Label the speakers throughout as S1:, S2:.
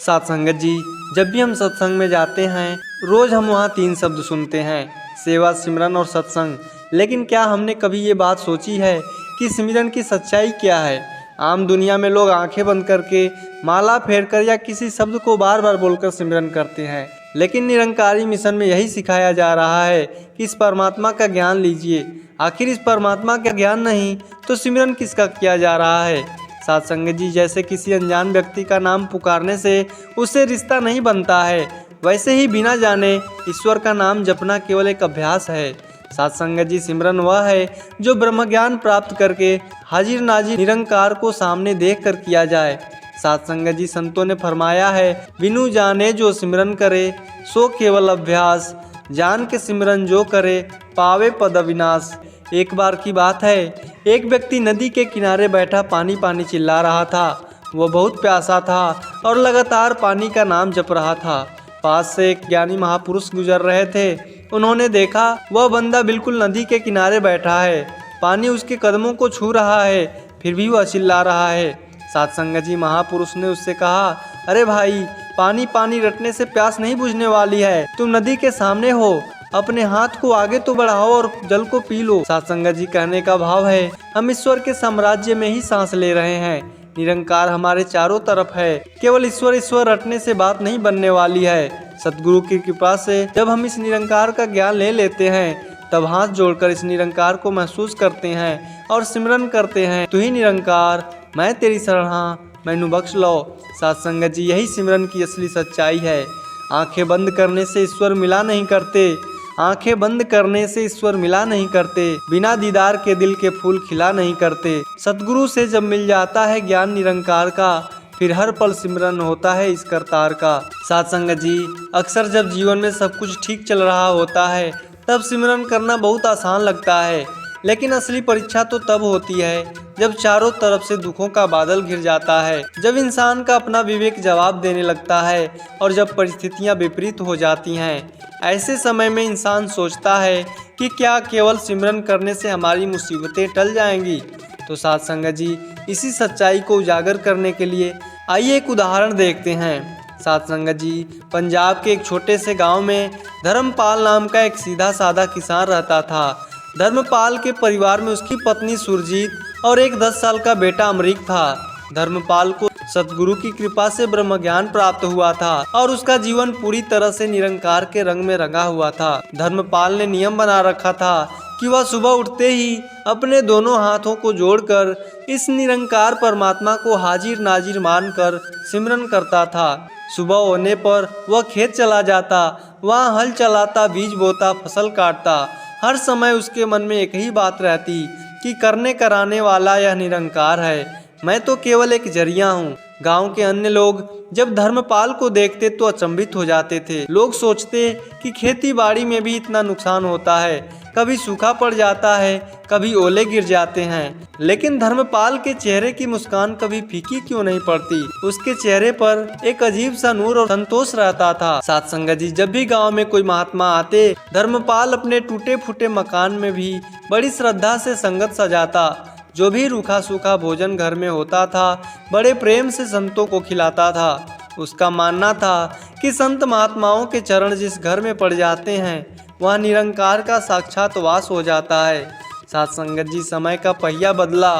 S1: साथ संगत जी, जब भी हम सत्संग में जाते हैं रोज हम वहाँ 3 शब्द सुनते हैं, सेवा, सिमरन और सत्संग। लेकिन क्या हमने कभी ये बात सोची है कि सिमरन की सच्चाई क्या है? आम दुनिया में लोग आंखें बंद करके, माला फेरकर या किसी शब्द को बार बार बोलकर सिमरन करते हैं, लेकिन निरंकारी मिशन में यही सिखाया जा रहा है कि इस परमात्मा का ज्ञान लीजिए। आखिर इस परमात्मा का ज्ञान नहीं तो सिमरन किसका किया जा रहा है? साथ संगत जी, जैसे किसी अनजान व्यक्ति का नाम पुकारने से उससे रिश्ता नहीं बनता है, वैसे ही बिना जाने ईश्वर का नाम जपना केवल एक अभ्यास है। साथ संगत जी, सिमरन वह है जो ब्रह्म ज्ञान प्राप्त करके हाजिर नाजिर निरंकार को सामने देख कर किया जाए। साथ संगत जी, संतों ने फरमाया है, बिनु जाने जो सिमरन करे सो केवल अभ्यास, जान के सिमरन जो करे पावे पद अविनाश। एक बार की बात है, एक व्यक्ति नदी के किनारे बैठा पानी पानी चिल्ला रहा था। वह बहुत प्यासा था और लगातार पानी का नाम जप रहा था। पास से एक ज्ञानी महापुरुष गुजर रहे थे। उन्होंने देखा वह बंदा बिल्कुल नदी के किनारे बैठा है, पानी उसके कदमों को छू रहा है, फिर भी वह चिल्ला रहा है। साथ संगत जी, महापुरुष ने उससे कहा, अरे भाई, पानी पानी रटने से प्यास नहीं बुझने वाली है। तुम नदी के सामने हो, अपने हाथ को आगे तो बढ़ाओ और जल को पी लो। साथ संगत जी, कहने का भाव है, हम ईश्वर के साम्राज्य में ही सांस ले रहे हैं। निरंकार हमारे चारों तरफ है। केवल ईश्वर ईश्वर रटने से बात नहीं बनने वाली है। सतगुरु की कृपा से जब हम इस निरंकार का ज्ञान ले लेते हैं, तब हाथ जोड़कर इस निरंकार को महसूस करते हैं और सिमरन करते हैं, तू ही निरंकार, मैं तेरी शरणा, मैनू बख्श लो। साथ संगत जी, यही सिमरन की असली सच्चाई है। आंखें बंद करने से ईश्वर मिला नहीं करते, आंखें बंद करने से ईश्वर मिला नहीं करते, बिना दीदार के दिल के फूल खिला नहीं करते। सतगुरु से जब मिल जाता है ज्ञान निरंकार का, फिर हर पल सिमरन होता है इस करतार का। साथ संगत जी, अक्सर जब जीवन में सब कुछ ठीक चल रहा होता है तब सिमरन करना बहुत आसान लगता है, लेकिन असली परीक्षा तो तब होती है जब चारों तरफ से दुखों का बादल घिर जाता है, जब इंसान का अपना विवेक जवाब देने लगता है और जब परिस्थितियां विपरीत हो जाती हैं। ऐसे समय में इंसान सोचता है कि क्या केवल सिमरन करने से हमारी मुसीबतें टल जाएंगी? तो साथ संगत जी, इसी सच्चाई को उजागर करने के लिए आइए एक उदाहरण देखते हैं। साथ संगत जी, पंजाब के एक छोटे से गांव में धर्मपाल नाम का एक सीधा साधा किसान रहता था। धर्मपाल के परिवार में उसकी पत्नी सुरजीत और एक 10 साल का बेटा अमरीक था। धर्मपाल को सतगुरु की कृपा से ब्रह्म ज्ञान प्राप्त हुआ था और उसका जीवन पूरी तरह से निरंकार के रंग में रंगा हुआ था। धर्मपाल ने नियम बना रखा था कि वह सुबह उठते ही अपने दोनों हाथों को जोड़कर इस निरंकार परमात्मा को हाजिर नाजिर मानकर सिमरन करता था। सुबह होने पर वह खेत चला जाता, वहाँ हल चलाता, बीज बोता, फसल काटता। हर समय उसके मन में एक ही बात रहती कि करने कराने वाला यह निरंकार है, मैं तो केवल एक जरिया हूँ। गांव के अन्य लोग जब धर्मपाल को देखते तो अचंभित हो जाते थे। लोग सोचते कि खेती बाड़ी में भी इतना नुकसान होता है, कभी सूखा पड़ जाता है, कभी ओले गिर जाते हैं, लेकिन धर्मपाल के चेहरे की मुस्कान कभी फीकी क्यों नहीं पड़ती? उसके चेहरे पर एक अजीब सा नूर और संतोष रहता था। साथ संगत जी, जब भी गांव में कोई महात्मा आते, धर्मपाल अपने टूटे फूटे मकान में भी बड़ी श्रद्धा से संगत सजाता। जो भी रूखा सूखा भोजन घर में होता था, बड़े प्रेम से संतों को खिलाता था। उसका मानना था कि संत महात्माओं के चरण जिस घर में पड़ जाते हैं, वह निरंकार का साक्षात वास हो जाता है। साथ संगत जी, समय का पहिया बदला।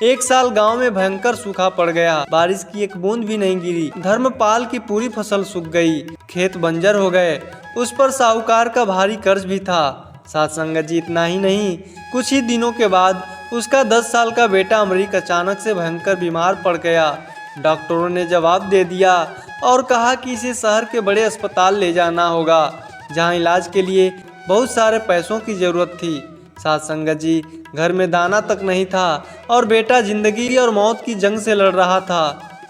S1: एक साल गांव में भयंकर सूखा पड़ गया, बारिश की एक बूंद भी नहीं गिरी। धर्मपाल की पूरी फसल सूख गई, खेत बंजर हो गए, उस पर साहूकार का भारी कर्ज भी था। साथ संगत जी, इतना ही नहीं, कुछ ही दिनों के बाद उसका 10 साल का बेटा अमरीक अचानक से भयंकर बीमार पड़ गया। डॉक्टरों ने जवाब दे दिया और कहा कि इसे शहर के बड़े अस्पताल ले जाना होगा, जहां इलाज के लिए बहुत सारे पैसों की जरूरत थी। साथ संगत जी, घर में दाना तक नहीं था और बेटा जिंदगी और मौत की जंग से लड़ रहा था।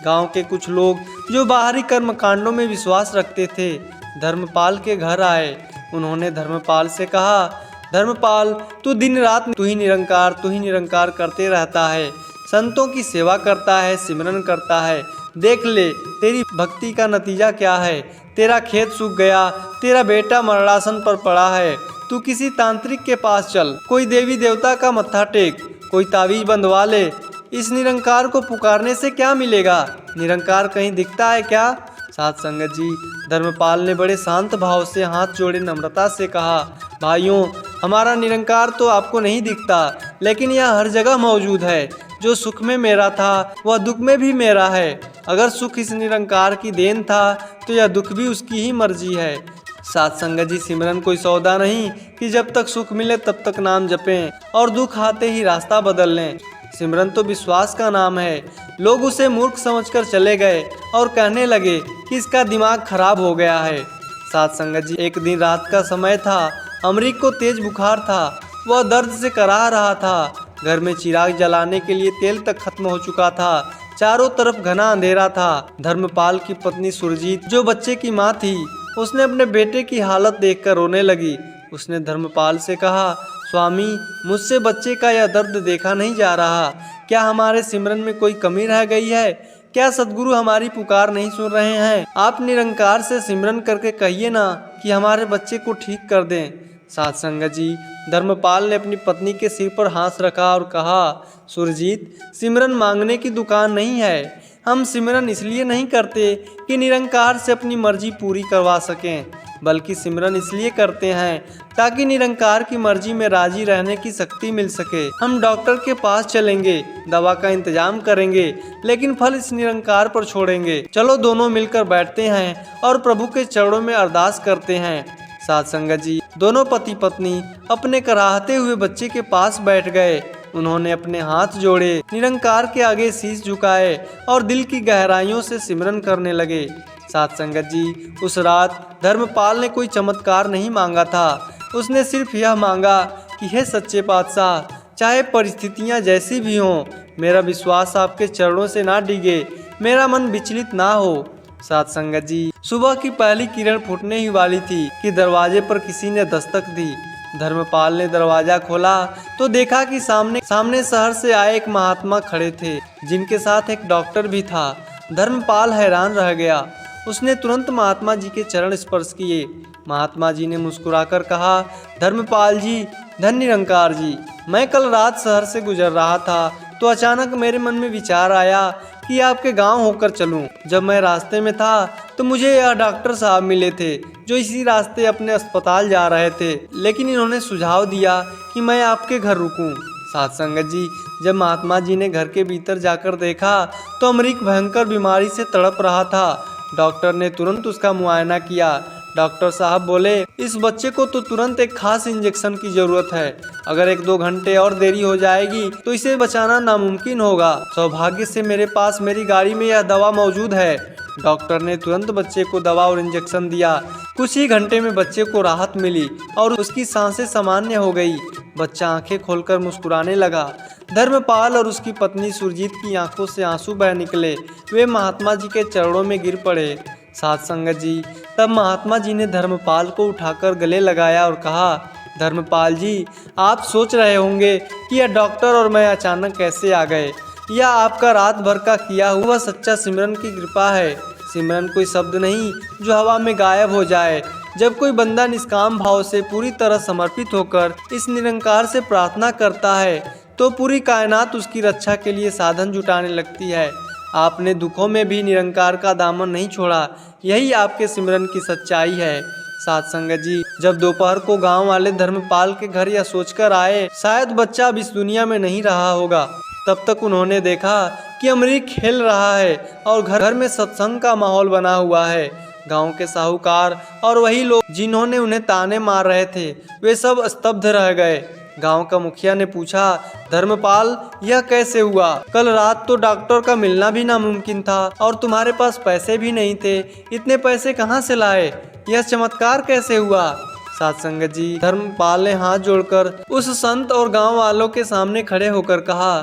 S1: गांव के कुछ लोग जो बाहरी कर्म कांडों में विश्वास रखते थे, धर्मपाल के घर आए। उन्होंने धर्मपाल से कहा, धर्मपाल, तू दिन रात तू ही निरंकार करते रहता है, संतों की सेवा करता है, सिमरन करता है, देख ले तेरी भक्ति का नतीजा क्या है। तेरा खेत सूख गया, तेरा बेटा मरणासन पर पड़ा है, तू किसी तांत्रिक के पास चल, कोई देवी देवता का मत्था टेक, कोई तावीज बंधवा ले। इस निरंकार को पुकारने से क्या मिलेगा? निरंकार कहीं दिखता है क्या? साथ संगत जी, धर्मपाल ने बड़े शांत भाव से हाथ जोड़े नम्रता से कहा, भाइयों, हमारा निरंकार तो आपको नहीं दिखता, लेकिन यह हर जगह मौजूद है। जो सुख में मेरा था वह दुख में भी मेरा है। अगर सुख इस निरंकार की देन था तो यह दुख भी उसकी ही मर्जी है। साथ संगत जी, सिमरन कोई सौदा नहीं कि जब तक सुख मिले तब तक नाम जपें और दुख आते ही रास्ता बदल लें। सिमरन तो विश्वास का नाम है। लोग उसे मूर्ख समझकर चले गए और कहने लगे कि इसका दिमाग खराब हो गया है। साथ संगत जी, एक दिन रात का समय था। अमरीक को तेज बुखार था। वह दर्द से कराह रहा था। घर में चिराग जलाने के लिए तेल तक खत्म हो चुका था। चारों तरफ घना अंधेरा था। धर्मपाल की पत्नी सुरजीत, जो बच्चे की माँ थी, उसने अपने बेटे की हालत देखकर रोने लगी। उसने धर्मपाल से कहा, स्वामी, मुझसे बच्चे का यह दर्द देखा नहीं जा रहा। क्या हमारे सिमरन में कोई कमी रह गई है? क्या सद्गुरु हमारी पुकार नहीं सुन रहे हैं? आप निरंकार से सिमरन करके कहिए ना कि हमारे बच्चे को ठीक कर दें। साथ संगत जी, धर्मपाल ने अपनी पत्नी के सिर पर हाथ रखा और कहा, सुरजीत, सिमरन मांगने की दुकान नहीं है। हम सिमरन इसलिए नहीं करते कि निरंकार से अपनी मर्जी पूरी करवा सकें, बल्कि सिमरन इसलिए करते हैं ताकि निरंकार की मर्जी में राजी रहने की शक्ति मिल सके। हम डॉक्टर के पास चलेंगे, दवा का इंतजाम करेंगे, लेकिन फल इस निरंकार पर छोड़ेंगे। चलो दोनों मिलकर बैठते हैं और प्रभु के चरणों में अरदास करते हैं। साथ संगत जी, दोनों पति पत्नी अपने कराहते हुए बच्चे के पास बैठ गए। उन्होंने अपने हाथ जोड़े, निरंकार के आगे शीश झुकाए और दिल की गहराइयों से सिमरन करने लगे। साथ संगत जी, उस रात धर्मपाल ने कोई चमत्कार नहीं मांगा था। उसने सिर्फ यह मांगा कि हे सच्चे पातशाह, चाहे परिस्थितियां जैसी भी हों, मेरा विश्वास आपके चरणों से ना डिगे, मेरा मन विचलित ना हो। साथ संगत जी, सुबह की पहली किरण फूटने ही वाली थी कि दरवाजे पर किसी ने दस्तक दी। धर्मपाल ने दरवाजा खोला तो देखा कि सामने शहर से आए एक महात्मा खड़े थे, जिनके साथ एक डॉक्टर भी था। धर्मपाल हैरान रह गया। उसने तुरंत महात्मा जी के चरण स्पर्श किए। महात्मा जी ने मुस्कुराकर कहा, धर्मपाल जी, धन्य निरंकार जी, मैं कल रात शहर से गुजर रहा था तो अचानक मेरे मन में विचार आया कि आपके गांव होकर चलूं। जब मैं रास्ते में था तो मुझे यह डॉक्टर साहब मिले थे, जो इसी रास्ते अपने अस्पताल जा रहे थे, लेकिन इन्होंने सुझाव दिया कि मैं आपके घर रुकूं। साथ संगत जी, जब महात्मा जी ने घर के भीतर जाकर देखा तो अमरीक भयंकर बीमारी से तड़प रहा था। डॉक्टर ने तुरंत उसका मुआयना किया। डॉक्टर साहब बोले, इस बच्चे को तो तुरंत एक खास इंजेक्शन की जरूरत है। अगर 1-2 घंटे और देरी हो जाएगी तो इसे बचाना नामुमकिन होगा। सौभाग्य से मेरे पास मेरी गाड़ी में यह दवा मौजूद है। डॉक्टर ने तुरंत बच्चे को दवा और इंजेक्शन दिया। कुछ ही घंटे में बच्चे को राहत मिली और उसकी सांसें सामान्य हो गई। बच्चा आंखें खोलकर मुस्कुराने लगा। धर्मपाल और उसकी पत्नी सुरजीत की आंखों से आंसू बह निकले। वे महात्मा जी के चरणों में गिर पड़े। साथ संगत जी, तब महात्मा जी ने धर्मपाल को उठाकर गले लगाया और कहा, धर्मपाल जी, आप सोच रहे होंगे कि यह डॉक्टर और मैं अचानक कैसे आ गए। यह आपका रात भर का किया हुआ सच्चा सिमरन की कृपा है। सिमरन कोई शब्द नहीं जो हवा में गायब हो जाए। जब कोई बंदा निष्काम भाव से पूरी तरह समर्पित होकर इस निरंकार से प्रार्थना करता है तो पूरी कायनात उसकी रक्षा के लिए साधन जुटाने लगती है। आपने दुखों में भी निरंकार का दामन नहीं छोड़ा। यही आपके सिमरन की सच्चाई है। साथ संगत जी, जब दोपहर को गांव वाले धर्मपाल के घर यह सोचकर आए शायद बच्चा अब इस दुनिया में नहीं रहा होगा, तब तक उन्होंने देखा कि अमरीक खेल रहा है और घर में सत्संग का माहौल बना हुआ है। गांव के साहूकार और वही लोग जिन्होंने उन्हें ताने मार रहे थे, वे सब स्तब्ध रह गए। गांव का मुखिया ने पूछा, धर्मपाल, यह कैसे हुआ? कल रात तो डॉक्टर का मिलना भी नामुमकिन था और तुम्हारे पास पैसे भी नहीं थे। इतने पैसे कहाँ से लाए? यह चमत्कार कैसे हुआ? साथ संगत जी, धर्मपाल ने हाथ जोड़कर उस संत और गांव वालों के सामने खड़े होकर कहा,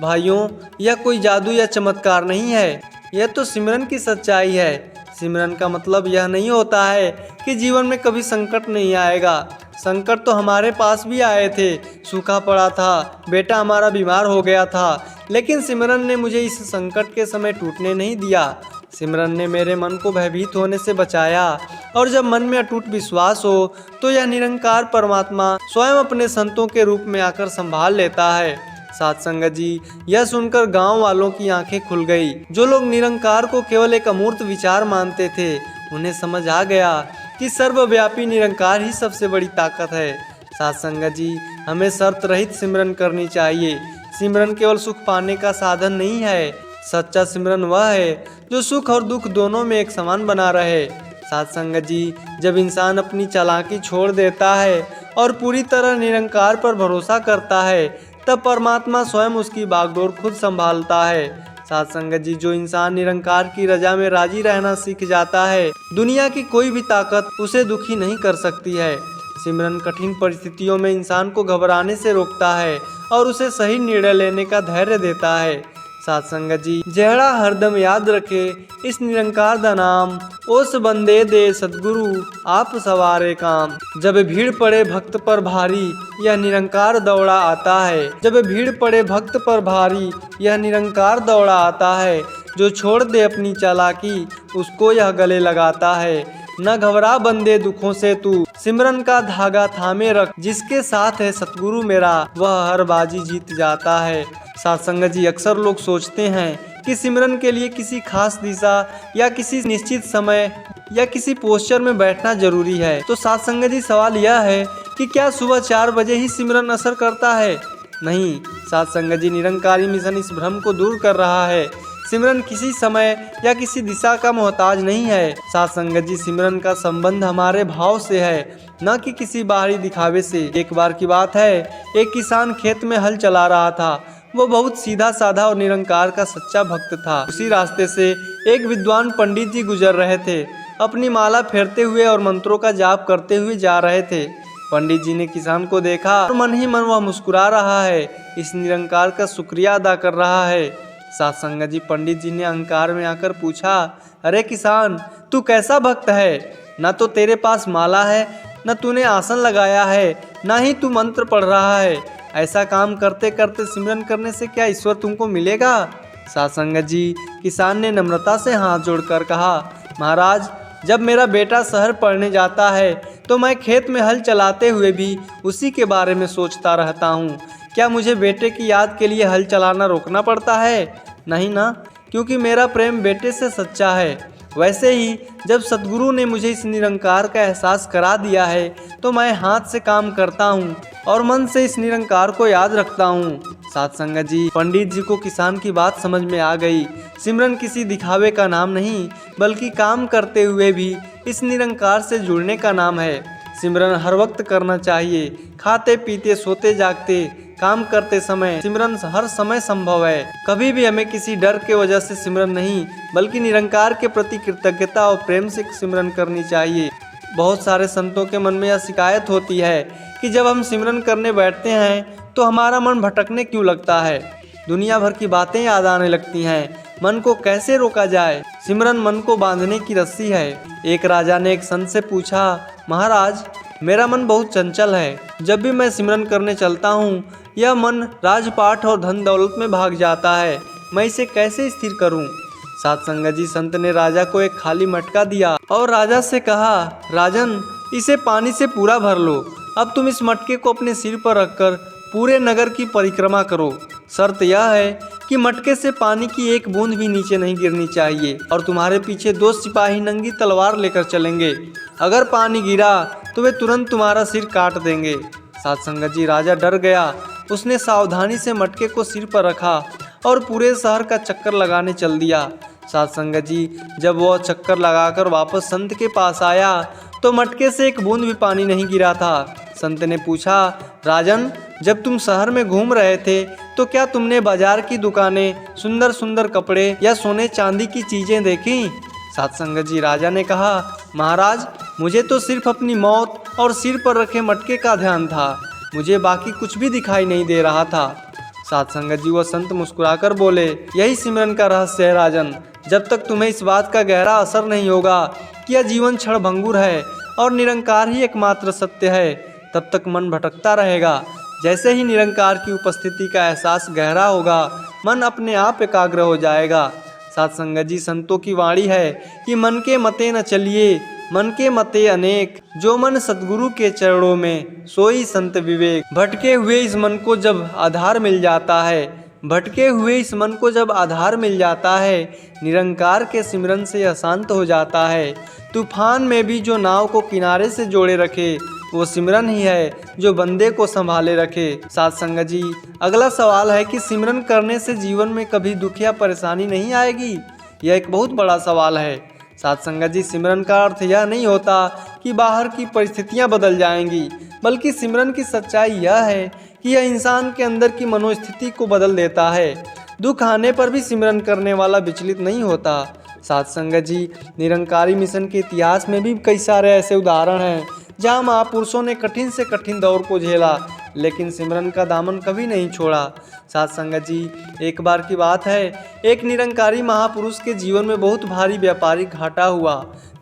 S1: भाइयों, यह कोई जादू या चमत्कार नहीं है, यह तो सिमरन की सच्चाई है। सिमरन का मतलब यह नहीं होता है कि जीवन में कभी संकट नहीं आएगा। संकट तो हमारे पास भी आए थे। सूखा पड़ा था, बेटा हमारा बीमार हो गया था, लेकिन सिमरन ने मुझे इस संकट के समय टूटने नहीं दिया। सिमरन ने मेरे मन को भयभीत होने से बचाया और जब मन में अटूट विश्वास हो तो यह निरंकार परमात्मा स्वयं अपने संतों के रूप में आकर संभाल लेता है। साथ संगत जी, यह सुनकर गांव वालों की आंखें खुल गई। जो लोग निरंकार को केवल एक अमूर्त विचार मानते थे, उन्हें समझ आ गया कि सर्वव्यापी निरंकार ही सबसे बड़ी ताकत है। साथ संगत जी, हमें शर्त रहित सिमरन करनी चाहिए। सिमरन केवल सुख पाने का साधन नहीं है। सच्चा सिमरन वह है जो सुख और दुख दोनों में एक समान बना रहे। साथ संगत जी, जब इंसान अपनी चालाकी छोड़ देता है और पूरी तरह निरंकार पर भरोसा करता है, तब परमात्मा स्वयं उसकी बागडोर खुद संभालता है। साथ संगत जी, जो इंसान निरंकार की रजा में राजी रहना सीख जाता है, दुनिया की कोई भी ताकत उसे दुखी नहीं कर सकती है। सिमरन कठिन परिस्थितियों में इंसान को घबराने से रोकता है और उसे सही निर्णय लेने का धैर्य देता है। साथ संगत जी, जेड़ा हरदम याद रखे इस निरंकार दा नाम, उस बंदे दे सतगुरु आप सवारे काम। जब भीड़ पड़े भक्त पर भारी, यह निरंकार दौड़ा आता है। जब भीड़ पड़े भक्त पर भारी, यह निरंकार दौड़ा आता है। जो छोड़ दे अपनी चालाकी, उसको यह गले लगाता है। न घबरा बंदे दुखों से तू, सिमरन का धागा थामे रख। जिसके साथ है सतगुरु मेरा, वह हर बाजी जीत जाता है। साथ संगत जी, अक्सर लोग सोचते हैं कि सिमरन के लिए किसी खास दिशा या किसी निश्चित समय या किसी पोस्चर में बैठना जरूरी है। तो साथ संगत जी, सवाल यह है कि क्या सुबह 4 बजे ही सिमरन असर करता है? नहीं। साथ संगत जी, निरंकारी मिशन इस भ्रम को दूर कर रहा है। सिमरन किसी समय या किसी दिशा का मोहताज नहीं है। साथ संगत जी, सिमरन का संबंध हमारे भाव से है, न कि किसी बाहरी दिखावे से। एक बार की बात है, एक किसान खेत में हल चला रहा था। वो बहुत सीधा साधा और निरंकार का सच्चा भक्त था। उसी रास्ते से एक विद्वान पंडित जी गुजर रहे थे। अपनी माला फेरते हुए और मंत्रों का जाप करते हुए जा रहे थे। पंडित जी ने किसान को देखा और मन ही मन वह मुस्कुरा रहा है, इस निरंकार का शुक्रिया अदा कर रहा है। साथ संगत जी, पंडित जी ने अहंकार में आकर पूछा, अरे किसान, तू कैसा भक्त है? न तो तेरे पास माला है, न तूने आसन लगाया है, न ही तू मंत्र पढ़ रहा है। ऐसा काम करते करते सिमरन करने से क्या ईश्वर तुमको मिलेगा? साथ संगत जी, किसान ने नम्रता से हाथ जोड़कर कहा, महाराज, जब मेरा बेटा शहर पढ़ने जाता है तो मैं खेत में हल चलाते हुए भी उसी के बारे में सोचता रहता हूँ। क्या मुझे बेटे की याद के लिए हल चलाना रोकना पड़ता है? नहीं ना, क्योंकि मेरा प्रेम बेटे से सच्चा है। वैसे ही जब सतगुरु ने मुझे इस निरंकार का एहसास करा दिया है, तो मैं हाथ से काम करता हूँ और मन से इस निरंकार को याद रखता हूँ। साथ संगत जी, पंडित जी को किसान की बात समझ में आ गई। सिमरन किसी दिखावे का नाम नहीं, बल्कि काम करते हुए भी इस निरंकार से जुड़ने का नाम है। सिमरन हर वक्त करना चाहिए, खाते पीते सोते जागते काम करते समय। सिमरन हर समय संभव है। कभी भी हमें किसी डर के वजह से सिमरन नहीं, बल्कि निरंकार के प्रति कृतज्ञता और प्रेम से सिमरन करनी चाहिए। बहुत सारे संतों के मन में यह शिकायत होती है कि जब हम सिमरन करने बैठते हैं तो हमारा मन भटकने क्यों लगता है, दुनिया भर की बातें याद आने लगती हैं। मन को कैसे रोका जाए? सिमरन मन को बांधने की रस्सी है। एक राजा ने एक संत से पूछा, महाराज, मेरा मन बहुत चंचल है। जब भी मैं सिमरन करने चलता हूँ, यह मन राजपाट और धन दौलत में भाग जाता है। मैं इसे कैसे स्थिर करूँ? साथ संगत जी, संत ने राजा को एक खाली मटका दिया और राजा से कहा, राजन, इसे पानी से पूरा भर लो। अब तुम इस मटके को अपने सिर पर रखकर पूरे नगर की परिक्रमा करो। शर्त यह है कि मटके से पानी की एक बूंद भी नीचे नहीं गिरनी चाहिए और तुम्हारे पीछे 2 सिपाही नंगी तलवार लेकर चलेंगे। अगर पानी गिरा तो वे तुरंत तुम्हारा सिर काट देंगे। साथ संगत जी, राजा डर गया। उसने सावधानी से मटके को सिर पर रखा और पूरे शहर का चक्कर लगाने चल दिया। साथ संगत जी, जब वह चक्कर लगाकर वापस संत के पास आया तो मटके से एक बूंद भी पानी नहीं गिरा था। संत ने पूछा, राजन, जब तुम शहर में घूम रहे थे तो क्या तुमने बाजार की दुकानें, सुंदर सुंदर कपड़े या सोने चांदी की चीजें देखी? साथ संगत जी, राजा ने कहा, महाराज, मुझे तो सिर्फ अपनी मौत और सिर पर रखे मटके का ध्यान था। मुझे बाकी कुछ भी दिखाई नहीं दे रहा था। साथ संगत जी, वह संत मुस्कुराकर बोले, यही सिमरन का रहस्य है राजन। जब तक तुम्हें इस बात का गहरा असर नहीं होगा कि यह जीवन क्षणभंगुर है और निरंकार ही एकमात्र सत्य है, तब तक मन भटकता रहेगा। जैसे ही निरंकार की उपस्थिति का एहसास गहरा होगा, मन अपने आप एकाग्र हो जाएगा। साथ संगत जी, संतों की वाणी है कि मन के मते न चलिए, मन के मते अनेक, जो मन सतगुरु के चरणों में, सोई संत विवेक। भटके हुए इस मन को जब आधार मिल जाता है, भटके हुए इस मन को जब आधार मिल जाता है, निरंकार के सिमरन से यह शांत हो जाता है। तूफान में भी जो नाव को किनारे से जोड़े रखे, वो सिमरन ही है जो बंदे को संभाले रखे। साथ संगत जी, अगला सवाल है कि सिमरन करने से जीवन में कभी दुख या परेशानी नहीं आएगी? यह एक बहुत बड़ा सवाल है। साथ संगत जी, सिमरन का अर्थ यह नहीं होता कि बाहर की परिस्थितियां बदल जाएंगी, बल्कि सिमरन की सच्चाई यह है कि यह इंसान के अंदर की मनोस्थिति को बदल देता है। दुख आने पर भी सिमरन करने वाला विचलित नहीं होता। साथ संगत जी, निरंकारी मिशन के इतिहास में भी कई सारे ऐसे उदाहरण हैं जहां महापुरुषों ने कठिन से कठिन दौर को झेला, लेकिन सिमरन का दामन कभी नहीं छोड़ा। साथ संगत जी, एक बार की बात है, एक निरंकारी महापुरुष के जीवन में बहुत भारी व्यापारिक घाटा हुआ।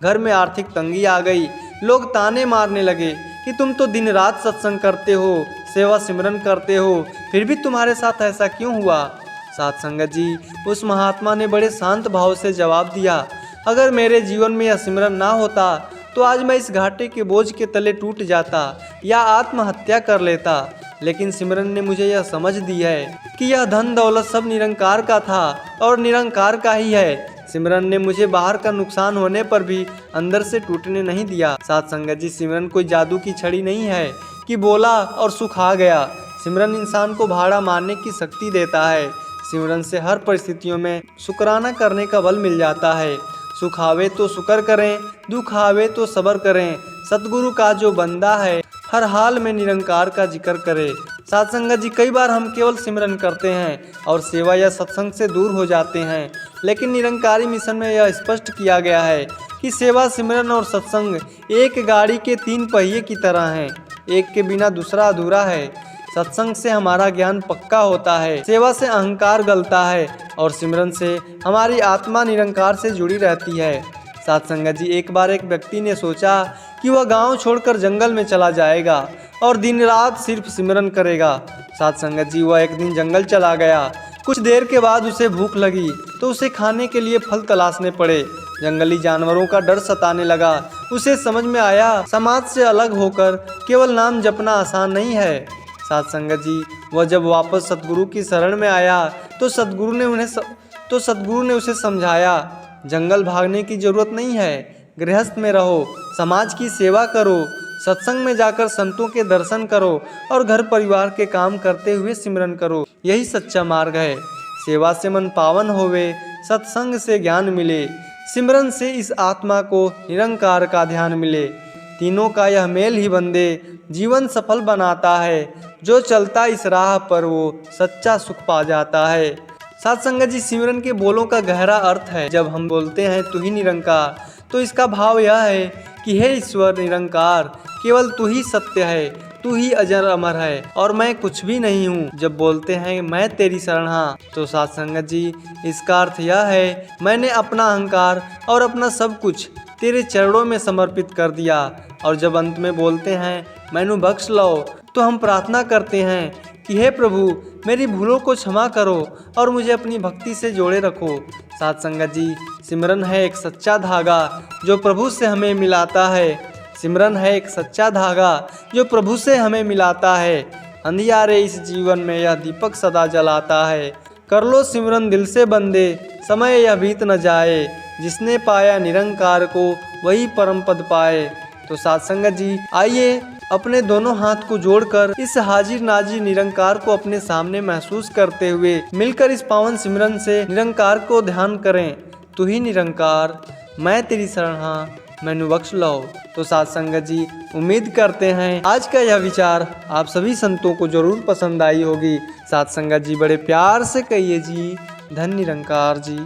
S1: घर में आर्थिक तंगी आ गई। लोग ताने मारने लगे कि तुम तो दिन रात सत्संग करते हो, सेवा सिमरन करते हो, फिर भी तुम्हारे साथ ऐसा क्यों हुआ? साथ संगत जी, उस महात्मा ने बड़े शांत भाव से जवाब दिया, अगर मेरे जीवन में यह सिमरन ना होता तो आज मैं इस घाटे के बोझ के तले टूट जाता या आत्महत्या कर लेता। लेकिन सिमरन ने मुझे यह समझ दी है कि यह धन दौलत सब निरंकार का था और निरंकार का ही है। सिमरन ने मुझे बाहर का नुकसान होने पर भी अंदर से टूटने नहीं दिया। साथ संगत जी, सिमरन कोई जादू की छड़ी नहीं है कि बोला और सुख आ गया। सिमरन इंसान को भाड़ा मारने की शक्ति देता है। सिमरन से हर परिस्थितियों में शुक्राना करने का बल मिल जाता है। सुख आवे तो शुक्र करें, दुख आवे तो सब्र करें। सतगुरु का जो बंदा है, हर हाल में निरंकार का जिक्र करे। साथ संगत जी, कई बार हम केवल सिमरन करते हैं और सेवा या सत्संग से दूर हो जाते हैं, लेकिन निरंकारी मिशन में यह स्पष्ट किया गया है कि सेवा, सिमरन और सत्संग एक गाड़ी के 3 पहिए की तरह हैं। एक के बिना दूसरा अधूरा है। सत्संग से हमारा ज्ञान पक्का होता है, सेवा से अहंकार गलता है और सिमरन से हमारी आत्मा निरंकार से जुड़ी रहती है। साथ संगत जी, एक बार एक व्यक्ति ने सोचा कि वह गांव छोड़कर जंगल में चला जाएगा और दिन रात सिर्फ सिमरन करेगा। साथ संगत जी, वह एक दिन जंगल चला गया। कुछ देर के बाद उसे भूख लगी तो उसे खाने के लिए फल तलाशने पड़े। जंगली जानवरों का डर सताने लगा। उसे समझ में आया, समाज से अलग होकर केवल नाम जपना आसान नहीं है। साथ संगत जी, वह जब वापस सतगुरु की शरण में आया तो सतगुरु ने उसे समझाया, जंगल भागने की जरूरत नहीं है, गृहस्थ में रहो, समाज की सेवा करो, सत्संग में जाकर संतों के दर्शन करो और घर परिवार के काम करते हुए सिमरन करो। यही सच्चा मार्ग है। सेवा से मन पावन होवे, सत्संग से ज्ञान मिले, सिमरन से इस आत्मा को निरंकार का ध्यान मिले। तीनों का यह मेल ही बंदे जीवन सफल बनाता है। जो चलता इस राह पर वो सच्चा सुख पा जाता है। साथ संगत जी, सिमरन के बोलों का गहरा अर्थ है। जब हम बोलते हैं तू ही निरंकार, तो इसका भाव यह है कि हे ईश्वर निरंकार, केवल तू ही सत्य है, तू ही अजर अमर है और मैं कुछ भी नहीं हूँ। जब बोलते हैं मैं तेरी शरण हाँ, तो साथ संगत जी, इसका अर्थ यह है मैंने अपना अहंकार और अपना सब कुछ तेरे चरणों में समर्पित कर दिया। और जब अंत में बोलते हैं मैनू बख्श लो, तो हम प्रार्थना करते हैं कि हे प्रभु, मेरी भूलों को क्षमा करो और मुझे अपनी भक्ति से जोड़े रखो। साथ संगत जी, सिमरन है एक सच्चा धागा जो प्रभु से हमें मिलाता है। सिमरन है एक सच्चा धागा जो प्रभु से हमें मिलाता है। अंधियारे इस जीवन में यह दीपक सदा जलाता है। कर लो सिमरन दिल से बंदे, समय यह बीत न जाए, जिसने पाया निरंकार को वही परम पद पाए। तो साथ संगत जी, आइए अपने दोनों हाथ को जोड़कर इस हाजिर नाजिर निरंकार को अपने सामने महसूस करते हुए मिलकर इस पावन सिमरन से निरंकार को ध्यान करें। तू ही निरंकार, मैं तेरी शरण हाँ, मैनू बख्श लो। तो साथ संगत जी, उम्मीद करते हैं आज का यह विचार आप सभी संतों को जरूर पसंद आई होगी। साथ संगत जी, बड़े प्यार से कहिए जी, धन निरंकार जी।